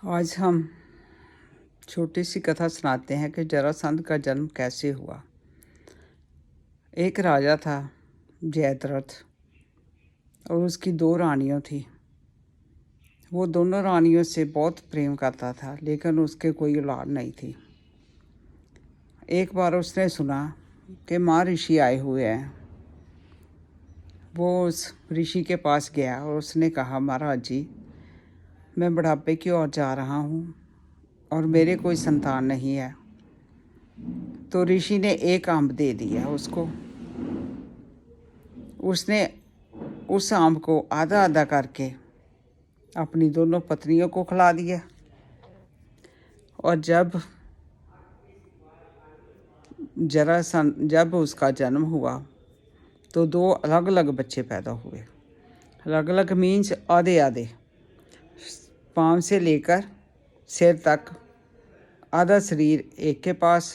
आज हम छोटी सी कथा सुनाते हैं कि जरासंध का जन्म कैसे हुआ। एक राजा था जयद्रथ और उसकी 2 रानियां थी। वो दोनों रानियों से बहुत प्रेम करता था, लेकिन उसके कोई औलाद नहीं थी। एक बार उसने सुना कि माँ ऋषि आए हुए हैं। वो उस ऋषि के पास गया और उसने कहा, महाराज जी, मैं बुढ़ापे की ओर जा रहा हूँ और मेरे कोई संतान नहीं है। तो ऋषि ने एक आम दे दिया उसको। उसने उस आम को आधा आधा करके अपनी दोनों पत्नियों को खिला दिया। और जब उसका जन्म हुआ तो 2 अलग अलग बच्चे पैदा हुए। अलग अलग मीन्स आधे आधे, पाँव से लेकर सिर तक आधा शरीर एक के पास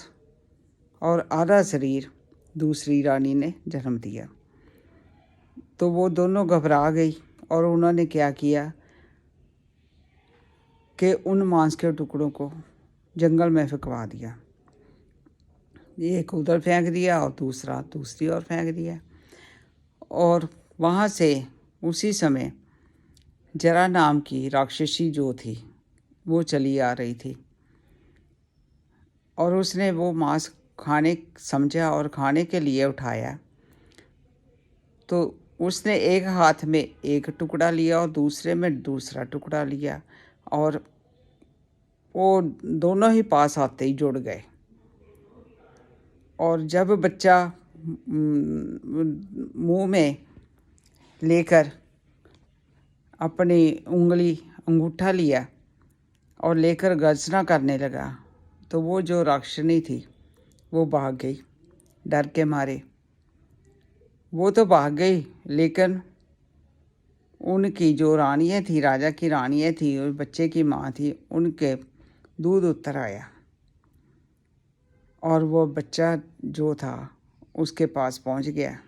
और आधा शरीर दूसरी रानी ने जन्म दिया। तो वो दोनों घबरा गई और उन्होंने क्या किया कि उन मांस के टुकड़ों को जंगल में फेंकवा दिया। एक उधर फेंक दिया और दूसरा दूसरी ओर फेंक दिया। और वहाँ से उसी समय जरा नाम की राक्षसी जो थी वो चली आ रही थी और उसने वो मांस खाने समझा और खाने के लिए उठाया। तो उसने एक हाथ में एक टुकड़ा लिया और दूसरे में दूसरा टुकड़ा लिया और वो दोनों ही पास आते ही जुड़ गए। और जब बच्चा मुंह में लेकर अपनी अंगूठा लिया और लेकर गर्जना करने लगा, तो वो जो राक्षसी थी वो भाग गई डर के मारे। वो तो भाग गई, लेकिन उनकी जो रानियाँ थी, राजा की रानियाँ थी और बच्चे की माँ थी, उनके दूध उतर आया और वो बच्चा जो था उसके पास पहुंच गया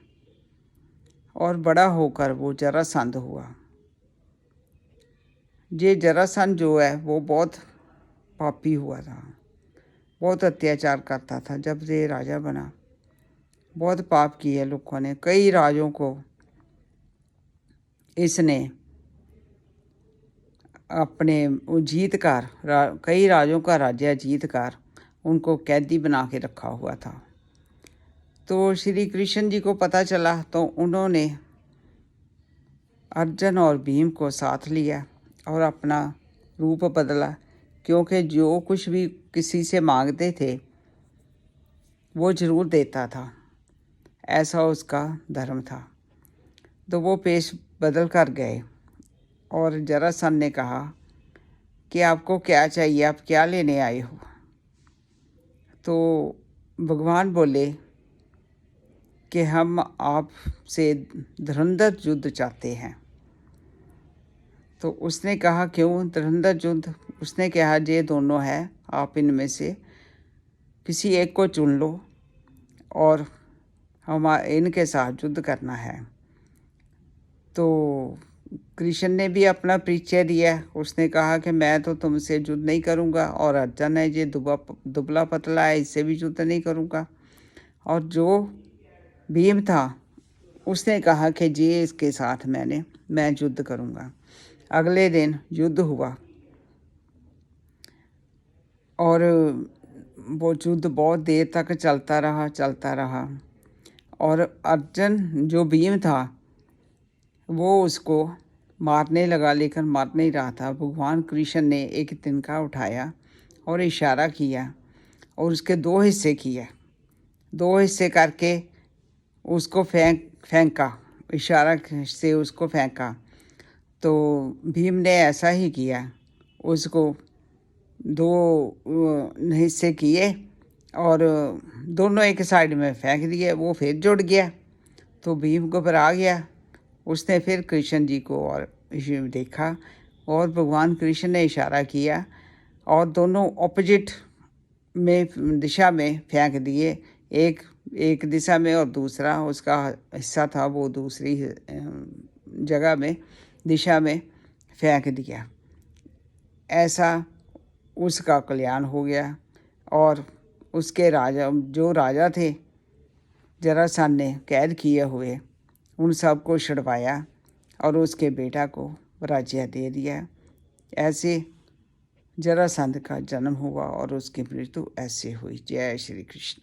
और बड़ा होकर वो जरासंध हुआ। ये जरासंध जो है वो बहुत पापी हुआ था, बहुत अत्याचार करता था। जब से राजा बना बहुत पाप किए लोगों ने। कई राजों को इसने अपने कई राजों का राज्य जीतकर उनको कैदी बना के रखा हुआ था। तो श्री कृष्ण जी को पता चला तो उन्होंने अर्जुन और भीम को साथ लिया और अपना रूप बदला, क्योंकि जो कुछ भी किसी से मांगते थे वो ज़रूर देता था, ऐसा उसका धर्म था। तो वो पेश बदल कर गए और जरासंध ने कहा कि आपको क्या चाहिए, आप क्या लेने आए हो। तो भगवान बोले कि हम आपसे धुरंधर युद्ध चाहते हैं। तो उसने कहा, क्यों धुरंधर युद्ध? उसने कहा, ये दोनों है, आप इनमें से किसी एक को चुन लो और हम इनके साथ युद्ध करना है। तो कृष्ण ने भी अपना परिचय दिया। उसने कहा कि मैं तो तुमसे युद्ध नहीं करूँगा, और अर्जुन है ये दुबला पतला है, इससे भी युद्ध नहीं करूँगा। और जो भीम था उसने कहा कि जी इसके साथ मैं युद्ध करूँगा। अगले दिन युद्ध हुआ और वो युद्ध बहुत देर तक चलता रहा। और अर्जुन जो भीम था वो उसको मारने लगा, लेकिन मार नहीं रहा था। भगवान कृष्ण ने एक तिनका उठाया और इशारा किया और उसके 2 हिस्से किए। 2 हिस्से करके उसको फेंका, इशारा से उसको फेंका। तो भीम ने ऐसा ही किया, उसको 2 हिस्से किए और दोनों एक साइड में फेंक दिए। वो फिर जुड़ गया तो भीम घबरा गया। उसने फिर कृष्ण जी को और देखा और भगवान कृष्ण ने इशारा किया और दोनों ऑपोजिट में दिशा में फेंक दिए। एक दिशा में और दूसरा उसका हिस्सा था वो दूसरी जगह में दिशा में फेंक दिया। ऐसा उसका कल्याण हो गया और उसके राजा जो राजा थे जरासंध ने कैद किए हुए उन सबको छुड़वाया और उसके बेटा को राज्य दे दिया। ऐसे जरासंध का जन्म हुआ और उसकी मृत्यु ऐसे हुई। जय श्री कृष्ण।